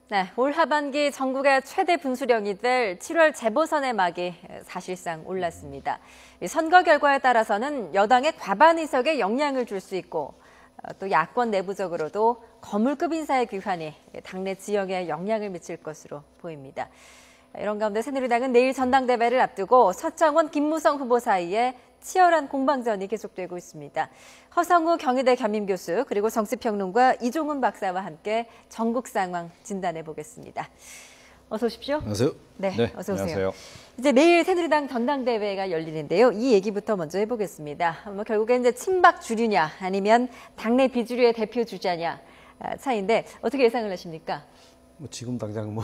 네, 올 하반기 전국의 최대 분수령이 될 7월 재보선의 막이 사실상 올랐습니다. 선거 결과에 따라서는 여당의 과반 의석에 영향을 줄 수 있고 또 야권 내부적으로도 거물급 인사의 귀환이 당내 지형에 영향을 미칠 것으로 보입니다. 이런 가운데 새누리당은 내일 전당대회를 앞두고 서청원, 김무성 후보 사이에 치열한 공방전이 계속되고 있습니다. 허성우 경희대 겸임교수 그리고 정치평론가 이종훈 박사와 함께 전국 상황 진단해 보겠습니다. 어서 오십시오. 안녕하세요. 네, 어서 오세요. 안녕하세요. 이제 내일 새누리당 전당대회가 열리는데요. 이 얘기부터 먼저 해보겠습니다. 결국엔 이제 친박 주류냐 아니면 당내 비주류의 대표 주자냐 차이인데 어떻게 예상을 하십니까? 지금 당장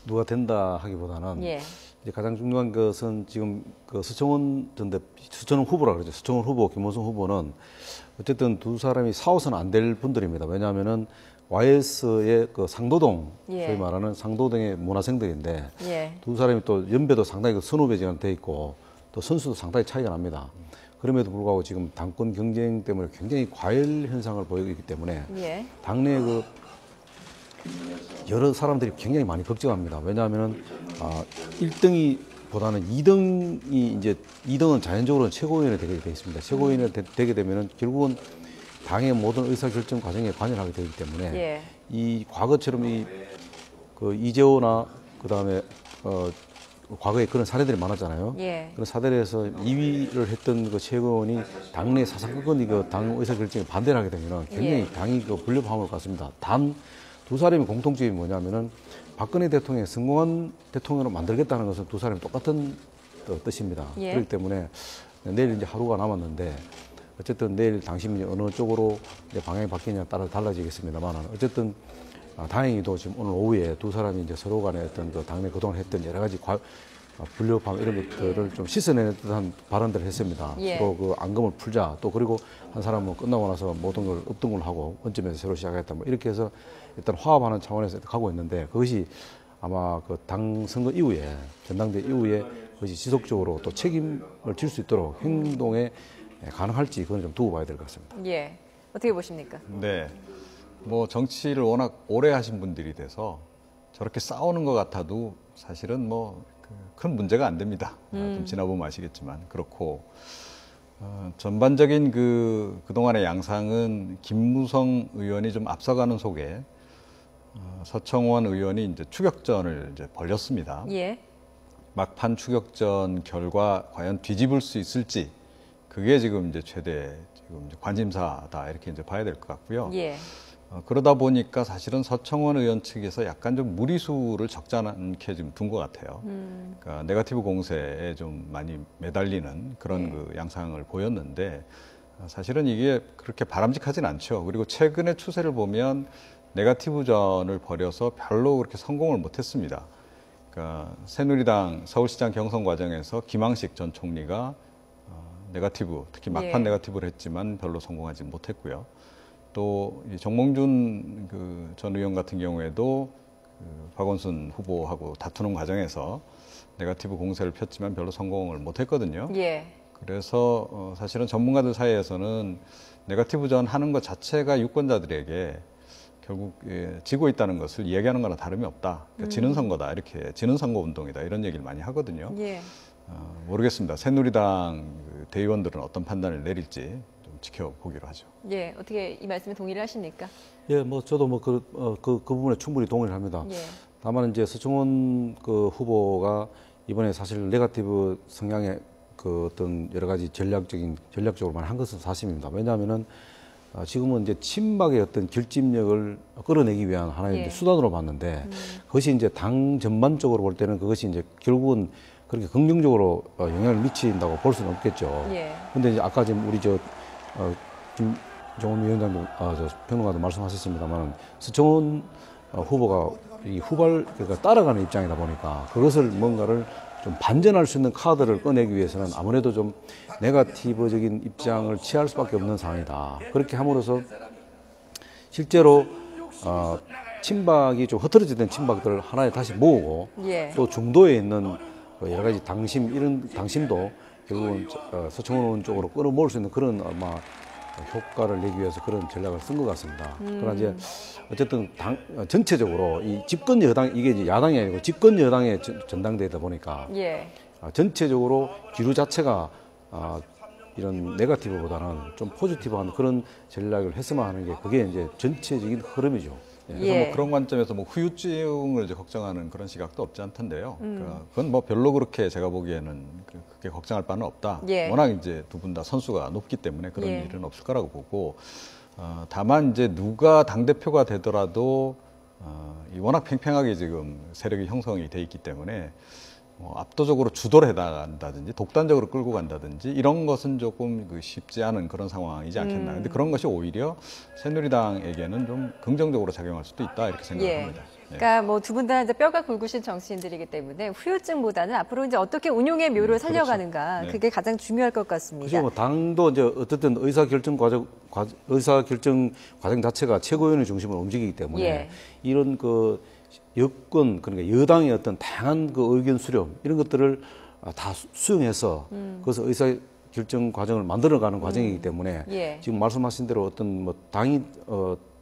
누가 된다 하기보다는 예. 이제 가장 중요한 것은 지금 수청원 후보라 그러죠. 수청원 후보, 김무성 후보는 어쨌든 두 사람이 싸워서는 안 될 분들입니다. 왜냐하면은 YS의 상도동, 예. 소위 말하는 상도동의 문화생들인데 예. 두 사람이 또 연배도 상당히 선후배지간 돼 있고 또 선수도 상당히 차이가 납니다. 그럼에도 불구하고 지금 당권 경쟁 때문에 굉장히 과열 현상을 보이고 있기 때문에 예. 당내 여러 사람들이 굉장히 많이 걱정합니다. 왜냐하면은 1등보다는 2등은 자연적으로 최고위원이 되게 되어 있습니다. 최고위원이 되게 되면은 결국은 당의 모든 의사결정 과정에 관여하게 되기 때문에 예. 이 과거처럼 이재호나 그다음에 과거에 그런 사례들이 많았잖아요. 예. 그런 사례에서 2위를 했던 그 최고위원이 당내 사상권이 당 의사결정에 반대를 하게 되면 굉장히 예. 당이 불협화음을 갖습니다. 단 두 사람의 공통점이 뭐냐면은 박근혜 대통령이 성공한 대통령으로 만들겠다는 것은 두 사람이 똑같은 뜻입니다. 예. 그렇기 때문에 내일 이제 하루가 남았는데 어쨌든 내일 당심이 어느 쪽으로 이제 방향이 바뀌냐에 따라 달라지겠습니다만 어쨌든 다행히도 지금 오늘 오후에 두 사람이 이제 서로 간에 어떤 당내 그동안 했던 여러 가지 불협화음 이런 것들을 좀 씻어내는 듯한 발언들을 했습니다. 예. 서로 앙금을 풀자. 또 그리고 한 사람은 끝나고 나서 모든 걸 읍등을 하고 원점에서 새로 시작했다. 이렇게 해서 일단 화합하는 차원에서 가고 있는데 그것이 아마 당 선거 이후에 전당대 이후에 그것이 지속적으로 또 책임을 질 수 있도록 행동에 가능할지 그건 좀 두고 봐야 될 것 같습니다. 예. 어떻게 보십니까? 네. 정치를 워낙 오래 하신 분들이 돼서 저렇게 싸우는 것 같아도 사실은 큰 문제가 안 됩니다. 좀 지나보면 아시겠지만 그렇고 전반적인 그동안의 양상은 김무성 의원이 좀 앞서가는 속에 서청원 의원이 이제 추격전을 이제 벌였습니다. 예. 막판 추격전 결과 과연 뒤집을 수 있을지 그게 지금 이제 최대 지금 이제 관심사다 이렇게 이제 봐야 될 것 같고요. 예. 그러다 보니까 사실은 서청원 의원 측에서 약간 좀 무리수를 적지 않게 지금 둔 것 같아요. 그러니까 네거티브 공세에 좀 많이 매달리는 그런 양상을 보였는데 사실은 이게 그렇게 바람직하진 않죠. 그리고 최근의 추세를 보면 네거티브전을 벌여서 별로 그렇게 성공을 못했습니다. 그러니까 새누리당 서울시장 경선 과정에서 김황식 전 총리가 네거티브, 특히 막판 네거티브를 했지만 별로 성공하지 못했고요. 또 정몽준 전 의원 같은 경우에도 박원순 후보하고 다투는 과정에서 네거티브 공세를 폈지만 별로 성공을 못했거든요. 예. 그래서 사실은 전문가들 사이에서는 네거티브전 하는 것 자체가 유권자들에게 결국 지고 있다는 것을 이야기하는 거나 다름이 없다. 그러니까 지는 선거다. 이렇게 지는 선거 운동이다. 이런 얘기를 많이 하거든요. 예. 모르겠습니다. 새누리당 대의원들은 어떤 판단을 내릴지 좀 지켜보기로 하죠. 예. 어떻게 이 말씀에 동의를 하십니까? 예, 저도 그 부분에 충분히 동의를 합니다. 예. 다만 이제 서청원 후보가 이번에 사실 네거티브 성향의 어떤 여러 가지 전략적으로 많이 한 것은 사실입니다. 왜냐하면은 지금은 이제 친박의 어떤 결집력을 끌어내기 위한 하나의 이제 수단으로 봤는데 그것이 이제 당 전반적으로 볼 때는 그것이 이제 결국은 그렇게 긍정적으로 영향을 미친다고 볼 수는 없겠죠. 그런데 이제 아까 지금 우리 김종훈 위원장도 평론가도 말씀하셨습니다만 서청원 후보가 그러니까 따라가는 입장이다 보니까 그것을 뭔가를 좀 반전할 수 있는 카드를 꺼내기 위해서는 아무래도 좀 네거티브적인 입장을 취할 수밖에 없는 상황이다. 그렇게 함으로써 실제로 친박이 좀 흐트러지던 친박들을 하나에 다시 모으고 또 중도에 있는 여러 가지 이런 당심도 결국은 서청원 쪽으로 끌어모을 수 있는 그런 효과를 내기 위해서 그런 전략을 쓴 것 같습니다. 그러나 이제 어쨌든 전체적으로 이 집권 여당, 이게 이제 야당이 아니고 집권 여당의 전당대회다 보니까 예. 전체적으로 기류 자체가 이런 네거티브보다는 좀 포지티브한 그런 전략을 했으면 하는 게 그게 이제 전체적인 흐름이죠. 그래서 예. 뭐 그런 관점에서 뭐 후유증을 이제 걱정하는 그런 시각도 없지 않던데요. 그건 뭐 별로 그렇게 제가 보기에는 그렇게 걱정할 바는 없다. 예. 워낙 이제 두 분 다 선수가 높기 때문에 그런 예. 일은 없을 거라고 보고, 다만 이제 누가 당 대표가 되더라도 이 워낙 팽팽하게 지금 세력이 형성이 돼 있기 때문에 압도적으로 주도를 해나간다든지 독단적으로 끌고 간다든지 이런 것은 조금 쉽지 않은 그런 상황이지 않겠나. 근데 그런 것이 오히려 새누리당에게는 좀 긍정적으로 작용할 수도 있다 이렇게 생각을 예. 합니다. 예. 그러니까 뭐 두 분 다 이제 뼈가 굵으신 정치인들이기 때문에 후유증보다는 앞으로 이제 어떻게 운용의 묘를 살려가는가 그렇죠. 네. 그게 가장 중요할 것 같습니다. 그죠. 뭐 당도 이제 어쨌든 의사결정 과정 자체가 최고위원회 중심으로 움직이기 때문에 예. 이런 그 여권 그러니까 여당의 어떤 다양한 그 의견 수렴 이런 것들을 다 수용해서 그래서 의사결정 과정을 만들어가는 과정이기 때문에 예. 지금 말씀하신 대로 어떤 뭐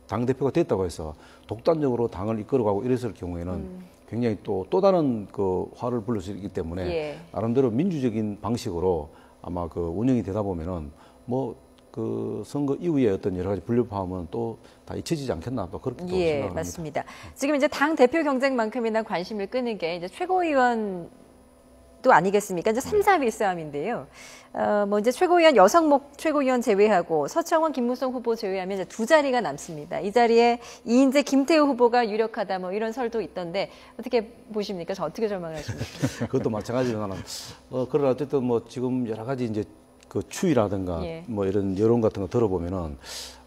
당 대표가 됐다고 해서 독단적으로 당을 이끌어가고 이랬을 경우에는 굉장히 또 다른 그 화를 불릴 수 있기 때문에 예. 나름대로 민주적인 방식으로 아마 그 운영이 되다 보면은 뭐 그 선거 이후에 어떤 여러 가지 분류파하면 또 다 잊혀지지 않겠나 또 그렇게 또 예, 생각합니다. 맞습니다. 지금 이제 당 대표 경쟁만큼이나 관심을 끄는 게 이제 최고위원도 아니겠습니까? 이제 3, 4위 싸움인데요. 뭐 이제 최고위원 여성목 최고위원 제외하고 서청원, 김무성 후보 제외하면 이제 두 자리가 남습니다. 이 자리에 이인재, 김태우 후보가 유력하다 뭐 이런 설도 있던데 어떻게 보십니까? 저 어떻게 전망하십니까? 그것도 마찬가지지만 그러나 어쨌든 뭐 지금 여러 가지 이제 그 추이라든가 예. 뭐 이런 여론 같은 거 들어보면은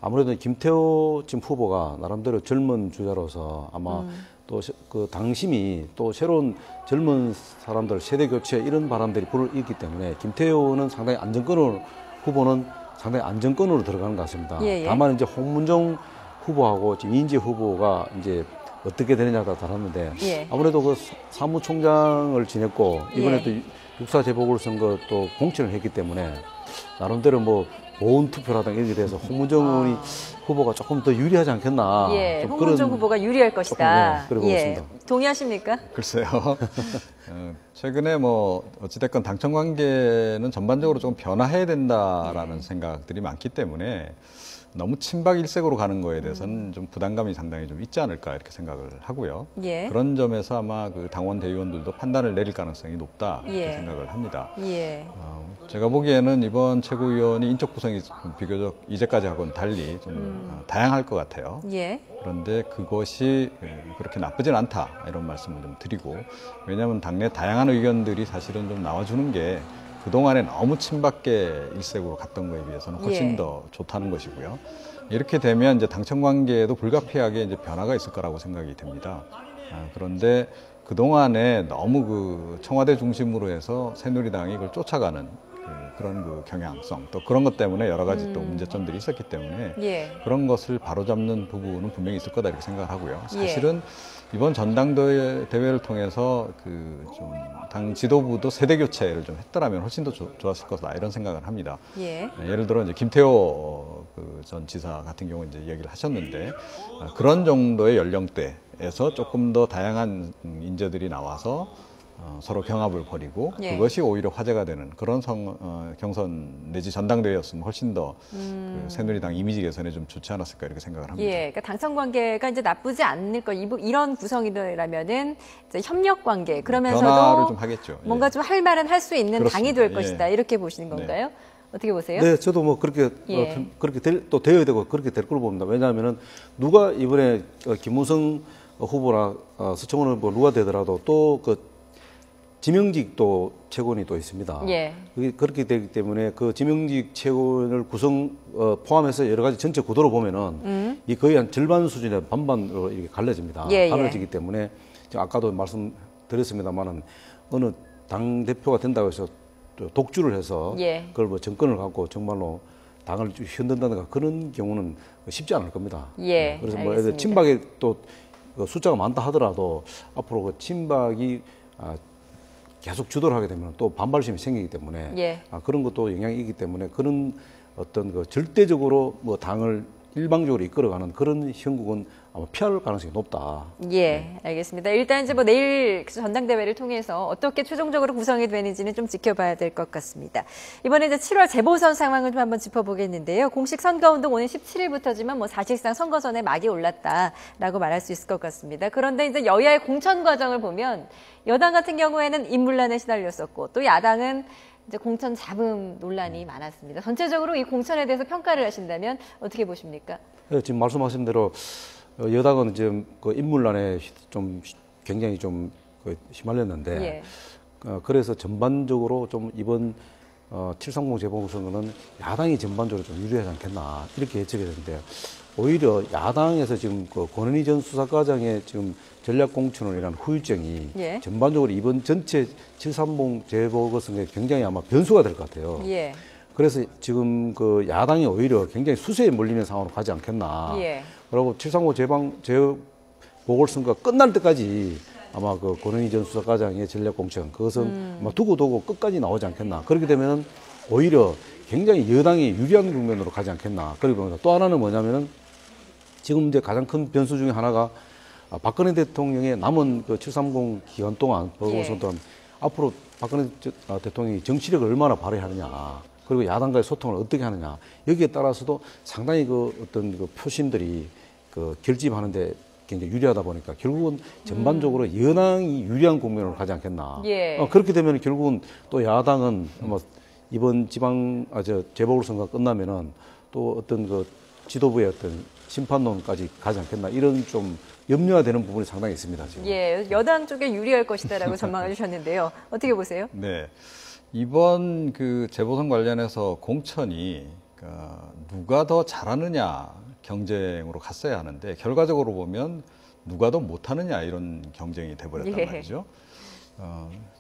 아무래도 김태호 지금 후보가 나름대로 젊은 주자로서 아마 또 그 당심이 또 새로운 젊은 사람들 세대 교체 이런 바람들이 불어있기 때문에 김태호는 상당히 후보는 상당히 안정권으로 들어가는 것 같습니다. 예, 예. 다만 이제 홍문정 후보하고 지금 이인재 후보가 이제 어떻게 되느냐가 다르는데 예. 아무래도 그 사무총장을 지냈고 이번에 예. 또 육사 재보궐선거 또 공천을 했기 때문에 나름대로 뭐 보훈 투표라든가 이런 게 돼서 홍문정 후보가 조금 더 유리하지 않겠나. 예, 좀 홍문정 그런 후보가 유리할 것이다. 조금, 네, 그래 예, 보겠습니다. 동의하십니까? 글쎄요. 최근에 뭐 어찌됐건 당청 관계는 전반적으로 좀 변화해야 된다라는 생각들이 많기 때문에 너무 친박 일색으로 가는 거에 대해서는 좀 부담감이 상당히 좀 있지 않을까 이렇게 생각을 하고요. 예. 그런 점에서 아마 그 당원 대의원들도 판단을 내릴 가능성이 높다 이렇게 예. 생각을 합니다. 예. 제가 보기에는 이번 최고위원이 인적 구성이 비교적 이제까지하고는 달리 좀 다양할 것 같아요. 예. 그런데 그것이 그렇게 나쁘진 않다 이런 말씀을 좀 드리고, 왜냐하면 당내 다양한 의견들이 사실은 좀 나와주는 게 그동안에 너무 친박계 일색으로 갔던 거에 비해서는 훨씬 예. 더 좋다는 것이고요. 이렇게 되면 이제 당청 관계에도 불가피하게 이제 변화가 있을 거라고 생각이 됩니다. 그런데 그동안에 너무 그 청와대 중심으로 해서 새누리당이 그걸 쫓아가는 그런 그 경향성, 또 그런 것 때문에 여러 가지 또 문제점들이 있었기 때문에 예. 그런 것을 바로잡는 부분은 분명히 있을 거다 이렇게 생각을 하고요. 예. 사실은 이번 전당대회를 통해서 그 좀 당 지도부도 세대 교체를 좀 했더라면 훨씬 더 좋았을 거다 이런 생각을 합니다. 예. 예를 들어 이제 김태호 그 전 지사 같은 경우 이제 얘기를 하셨는데, 그런 정도의 연령대에서 조금 더 다양한 인재들이 나와서 서로 경합을 벌이고 예. 그것이 오히려 화제가 되는 그런 경선 내지 전당대회였으면 훨씬 더 그 새누리당 이미지 개선에 좀 좋지 않았을까 이렇게 생각을 합니다. 예, 그러니까 당청 관계가 이제 나쁘지 않을 거. 이런 구성이라면은 이제 협력 관계 변화를 그러면서도 좀 하겠죠. 뭔가 예. 좀 할 말은 할 수 있는 당이 그렇습니다. 될 예. 것이다. 이렇게 보시는 건가요? 어떻게 보세요? 네, 저도 뭐 그렇게 예. 그렇게 또 되어야 되고 그렇게 될 걸로 봅니다. 왜냐하면은 누가 이번에 김무성 후보나 서청원 후보 누가 되더라도 또 그 지명직 또 최고원이 또 있습니다. 예. 그게 그렇게 되기 때문에 그 지명직 최고원을 포함해서 여러 가지 전체 구도로 보면은 이 거의 한 절반 수준의 반반으로 이렇게 갈라집니다. 예, 예. 갈라지기 때문에 지금 아까도 말씀드렸습니다만은 어느 당 대표가 된다고 해서 또 독주를 해서 예. 그걸 뭐 정권을 갖고 정말로 당을 흔든다든가 그런 경우는 쉽지 않을 겁니다. 예, 그래서 뭐 알겠습니다. 친박이 또 숫자가 많다 하더라도 앞으로 그 친박이 계속 주도를 하게 되면 또 반발심이 생기기 때문에 예. 그런 것도 영향이 있기 때문에 그런 어떤 그 절대적으로 뭐 당을 일방적으로 이끌어가는 그런 형국은 아마 피할 가능성이 높다. 예, 알겠습니다. 일단 이제 뭐 내일 전당대회를 통해서 어떻게 최종적으로 구성이 되는지는 좀 지켜봐야 될 것 같습니다. 이번에 이제 7월 재보선 상황을 좀 한번 짚어보겠는데요. 공식 선거운동 오는 17일부터지만 뭐 사실상 선거선에 막이 올랐다라고 말할 수 있을 것 같습니다. 그런데 이제 여야의 공천 과정을 보면 여당 같은 경우에는 인물난에 시달렸었고 또 야당은 이제 공천 잡음 논란이 많았습니다. 전체적으로 이 공천에 대해서 평가를 하신다면 어떻게 보십니까? 네, 지금 말씀하신 대로 여당은 지금 그 인물난에 좀 굉장히 좀 휘말렸는데 예. 그래서 전반적으로 좀 이번 730 재보선거는 야당이 전반적으로 좀 유리하지 않겠나 이렇게 예측이 되는데 오히려 야당에서 지금 그 권은희 전 수사과장의 지금 전략공천을 위한 후유증이 예. 전반적으로 이번 전체 730 재보선거에 굉장히 아마 변수가 될 것 같아요. 예. 그래서 지금 그 야당이 오히려 굉장히 수세에 몰리는 상황으로 가지 않겠나. 예. 그리고 735 재보궐선거가 끝날 때까지 아마 그 권은희 전 수사과장의 전략공천 그것은 아마 두고 끝까지 나오지 않겠나. 그렇게 되면 오히려 굉장히 여당이 유리한 국면으로 가지 않겠나. 그리고 또 하나는 뭐냐면은 지금 이제 가장 큰 변수 중에 하나가 박근혜 대통령의 남은 그 730 기간 동안 보궐선 동안 앞으로 박근혜 대통령이 정치력을 얼마나 발휘하느냐. 그리고 야당과의 소통을 어떻게 하느냐. 여기에 따라서도 상당히 그 어떤 그 표심들이 그 결집하는데 굉장히 유리하다 보니까 결국은 전반적으로 여당이 유리한 국면으로 가지 않겠나. 예. 그렇게 되면 결국은 또 야당은 뭐 이번 재보궐선거가 끝나면은 또 어떤 그 지도부의 어떤 심판론까지 가지 않겠나 이런 좀 염려가 되는 부분이 상당히 있습니다. 지금. 예, 여당 쪽에 유리할 것이다라고 전망해 주셨는데요. 어떻게 보세요? 네. 이번 그 재보선 관련해서 공천이 누가 더 잘하느냐 경쟁으로 갔어야 하는데 결과적으로 보면 누가 더 못하느냐 이런 경쟁이 돼버렸단 예. 말이죠.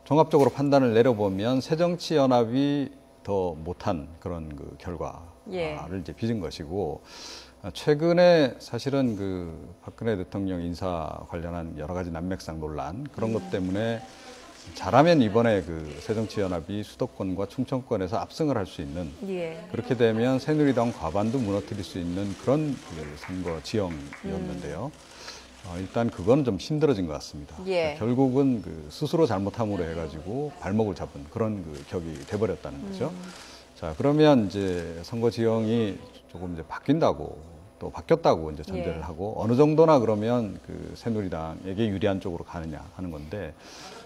종합적으로 판단을 내려보면 새정치연합이 더 못한 그런 그 결과를 예. 이제 빚은 것이고 최근에 사실은 그 박근혜 대통령 인사 관련한 여러 가지 난맥상 논란 그런 것 때문에 잘하면 이번에 그 새정치연합이 수도권과 충청권에서 압승을 할 수 있는 예. 그렇게 되면 새누리당 과반도 무너뜨릴 수 있는 그런 그 선거 지형이었는데요. 일단 그건 좀 힘들어진 것 같습니다. 예. 결국은 그 스스로 잘못함으로 해가지고 발목을 잡은 그런 그 격이 돼버렸다는 거죠. 자, 그러면 이제 선거 지형이 조금 이제 바뀐다고 또 바뀌었다고 이제 전제를 예. 하고 어느 정도나 그러면 그 새누리당에게 유리한 쪽으로 가느냐 하는 건데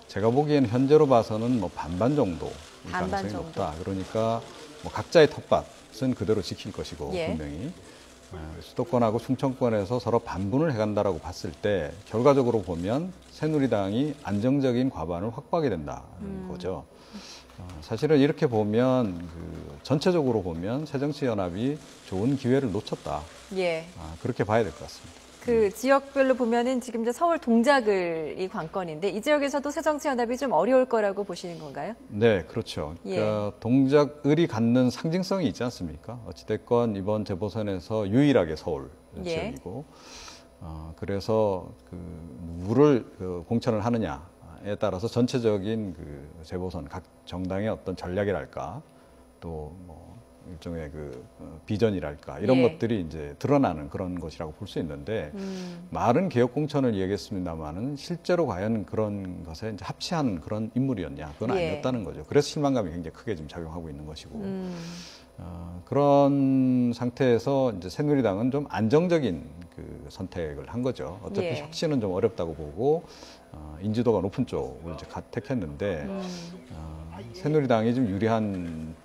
제가 보기에는 현재로 봐서는 뭐 반반 정도 반반 가능성이 정도. 높다. 그러니까 뭐 각자의 텃밭은 그대로 지킬 것이고 예. 분명히 수도권하고 충청권에서 서로 반분을 해간다라고 봤을 때 결과적으로 보면 새누리당이 안정적인 과반을 확보하게 된다는 거죠. 사실은 이렇게 보면 그 전체적으로 보면 새정치연합이 좋은 기회를 놓쳤다. 예. 그렇게 봐야 될 것 같습니다. 그 지역별로 보면은 지금 이제 서울 동작을이 관건인데 이 지역에서도 새정치연합이 좀 어려울 거라고 보시는 건가요? 네, 그렇죠. 예. 그러니까 동작을이 갖는 상징성이 있지 않습니까? 어찌됐건 이번 재보선에서 유일하게 서울 예. 지역이고, 그래서 그 누구를 그 공천을 하느냐에 따라서 전체적인 그 재보선 각 정당의 어떤 전략이랄까, 또 뭐 일종의 그 비전이랄까 이런 예. 것들이 이제 드러나는 그런 것이라고 볼 수 있는데 말은 개혁 공천을 얘기했습니다만은 실제로 과연 그런 것에 이제 합치한 그런 인물이었냐 그건 예. 아니었다는 거죠. 그래서 실망감이 굉장히 크게 지금 작용하고 있는 것이고 그런 상태에서 이제 새누리당은 좀 안정적인 그 선택을 한 거죠. 어차피 예. 혁신은 좀 어렵다고 보고 인지도가 높은 쪽을 이제 택했는데 새누리당이 좀 유리한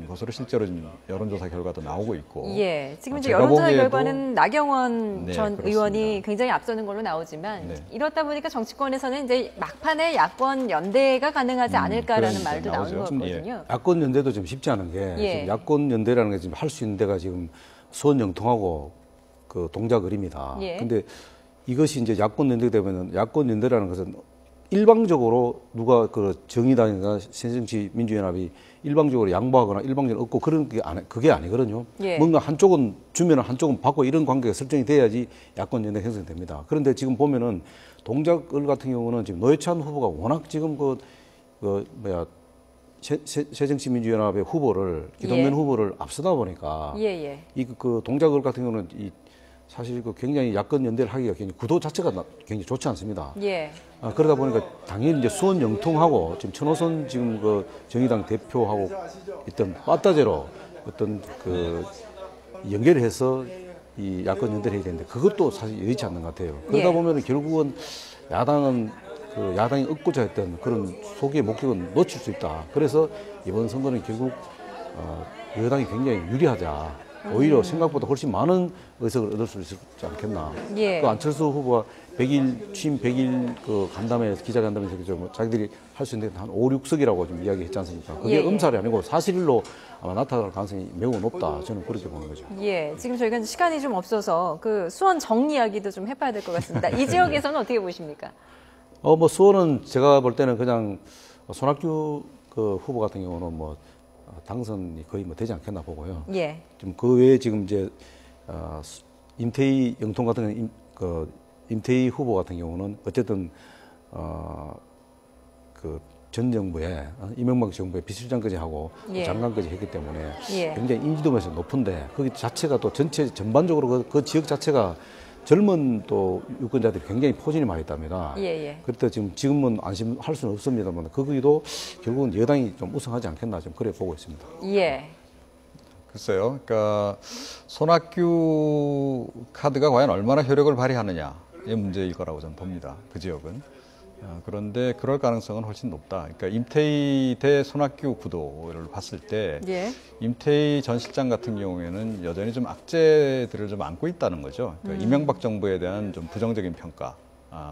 것으로 실제로 지금 여론조사 결과도 나오고 있고. 예. 지금 이제 제가 여론조사 보기에도- 결과는 나경원 네, 전 그렇습니다. 의원이 굉장히 앞서는 걸로 나오지만 네. 이렇다 보니까 정치권에서는 이제 막판에 야권 연대가 가능하지 않을까라는 그런 말도 나오는 나오죠. 거거든요. 야권 연대도 좀 쉽지 않은 게 예. 지금 야권 연대라는 게 지금 할 수 있는 데가 지금 수원 영통하고 그 동작을입니다. 예. 근데 이것이 이제 야권 연대가 되면은 야권 연대라는 것은 일방적으로 누가 그 정의당이나 새정치민주연합이 일방적으로 양보하거나 일방적으로 얻고 그런 게 그게 아니거든요. 예. 뭔가 한쪽은 주면은 한쪽은 받고 이런 관계가 설정이 돼야지 야권 연대 형성됩니다. 그런데 지금 보면은 동작을 같은 경우는 지금 노회찬 후보가 워낙 지금 새정치민주연합의 후보를 기동면 예. 후보를 앞서다 보니까 예, 예. 이 그 동작을 같은 경우는 사실 그 굉장히 야권 연대를 하기가 굉장히 구도 자체가 굉장히 좋지 않습니다. 예. 그러다 보니까 당연히 이제 수원 영통하고 지금 천호선 지금 그 정의당 대표하고 있던 빠따제로 어떤 그 연결을 해서 이 야권 연대를 해야 되는데 그것도 사실 여의치 않는 것 같아요. 그러다 예. 보면 결국은 야당은 그 야당이 얻고자 했던 그런 소기의 목적은 놓칠 수 있다. 그래서 이번 선거는 결국 여당이 굉장히 유리하자. 오히려 생각보다 훨씬 많은 의석을 얻을 수 있지 않겠나. 예. 그 안철수 후보가 100일 취임 100일 그 간담회 기자간담회에서 뭐 자기들이 할 수 있는 한 5, 6석이라고 좀 이야기했지 않습니까? 그게 예, 예. 음살이 아니고 사실로 아마 나타날 가능성이 매우 높다. 저는 그렇게 보는 거죠. 예. 지금 저희가 시간이 좀 없어서 그 수원 정 이야기도 좀 해봐야 될 것 같습니다. 이 지역에서는 어떻게 보십니까? 뭐 수원은 제가 볼 때는 그냥 손학규 그 후보 같은 경우는 뭐 당선이 거의 뭐 되지 않겠나 보고요. 예. 지금 그 외에 지금 이제 임태희 영통 같은 경우는 임태희 후보 같은 경우는 어쨌든 그 전 정부에 이명박 정부의 비서실장까지 하고 예. 장관까지 했기 때문에 예. 굉장히 인지도면서 높은데 거기 자체가 또 전체 전반적으로 그 지역 자체가 젊은 또 유권자들이 굉장히 포진이 많이 있답니다. 예, 예. 그렇다 지금은 안심할 수는 없습니다만 거기도 결국은 여당이 좀 우승하지 않겠나 좀 그래 보고 있습니다. 예. 글쎄요. 그러니까 손학규 카드가 과연 얼마나 효력을 발휘하느냐의 문제일 거라고 저는 봅니다. 그 지역은. 그런데 그럴 가능성은 훨씬 높다. 그러니까 임태희 대 손학규 구도를 봤을 때 예. 임태희 전 실장 같은 경우에는 여전히 좀 악재들을 좀 안고 있다는 거죠. 그러니까 이명박 정부에 대한 좀 부정적인 평가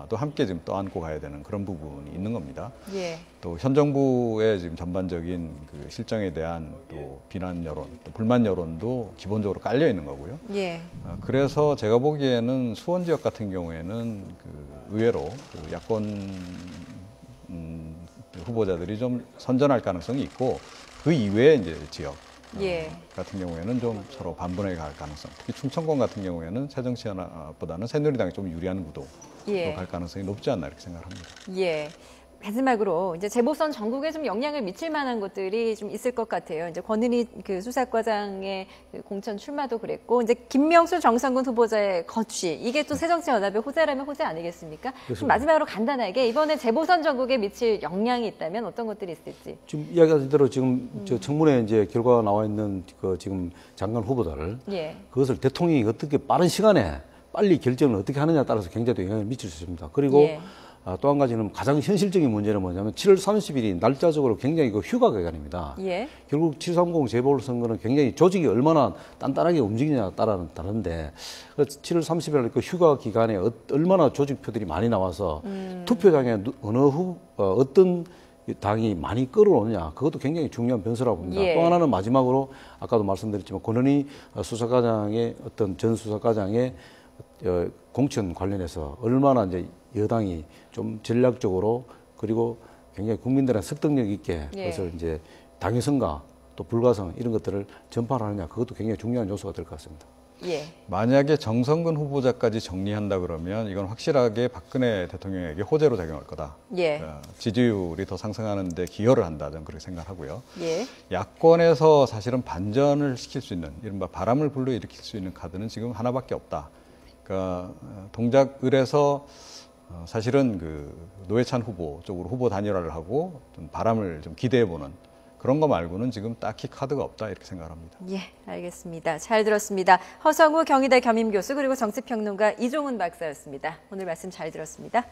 또 함께 지금 떠안고 가야 되는 그런 부분이 있는 겁니다. 예. 또 현 정부의 지금 전반적인 그 실정에 대한 또 비난 여론, 또 불만 여론도 기본적으로 깔려 있는 거고요. 예. 그래서 제가 보기에는 수원 지역 같은 경우에는 그 의외로 그 야권 후보자들이 좀 선전할 가능성이 있고 그 이외에 이제 지역 예. 같은 경우에는 좀 서로 반분해 갈 가능성. 특히 충청권 같은 경우에는 새정치연합보다는 새누리당이 좀 유리한 구도로 예. 갈 가능성이 높지 않나 이렇게 생각합니다. 예. 마지막으로 이제 재보선 전국에 좀 영향을 미칠 만한 것들이 좀 있을 것 같아요. 이제 권은희 그 수사과장의 그 공천 출마도 그랬고, 이제 김명수 정성근 후보자의 거취, 이게 또 새정치연합의 호재라면 호재 아니겠습니까? 그럼 마지막으로 간단하게 이번에 재보선 전국에 미칠 영향이 있다면 어떤 것들이 있을지. 지금 이야기하신 대로 지금 저 청문회 이제 결과가 나와 있는 그 지금 장관 후보자를 예. 그것을 대통령이 어떻게 빠른 시간에 빨리 결정을 어떻게 하느냐에 따라서 굉장히 또 영향을 미칠 수 있습니다. 그리고 예. 또 한 가지는 가장 현실적인 문제는 뭐냐면 7월 30일이 날짜적으로 굉장히 그 휴가 기간입니다. 예. 결국 730 재보선거는 굉장히 조직이 얼마나 단단하게 움직이냐에 따른데 7월 30일 그 휴가 기간에 얼마나 조직표들이 많이 나와서 투표장에 어떤 당이 많이 끌어오느냐 그것도 굉장히 중요한 변수라고 봅니다. 예. 또 하나는 마지막으로 아까도 말씀드렸지만 권은희 수사과장의 어떤 전 수사과장의 공천 관련해서 얼마나 이제 여당이 좀 전략적으로 그리고 굉장히 국민들의 설득력 있게 예. 그것을 이제 당위성과 또 불가성 이런 것들을 전파하느냐 그것도 굉장히 중요한 요소가 될 것 같습니다. 예. 만약에 정성근 후보자까지 정리한다 그러면 이건 확실하게 박근혜 대통령에게 호재로 작용할 거다. 예. 지지율이 더 상승하는 데 기여를 한다. 저는 그렇게 생각하고요. 예. 야권에서 사실은 반전을 시킬 수 있는 이른바 바람을 불러일으킬 수 있는 카드는 지금 하나밖에 없다. 그러니까 동작을에서 사실은 그 노회찬 후보 쪽으로 후보 단일화를 하고 좀 바람을 좀 기대해보는 그런 거 말고는 지금 딱히 카드가 없다 이렇게 생각합니다. 예, 알겠습니다. 잘 들었습니다. 허성우 경희대 겸임교수 그리고 정치평론가 이종훈 박사였습니다. 오늘 말씀 잘 들었습니다.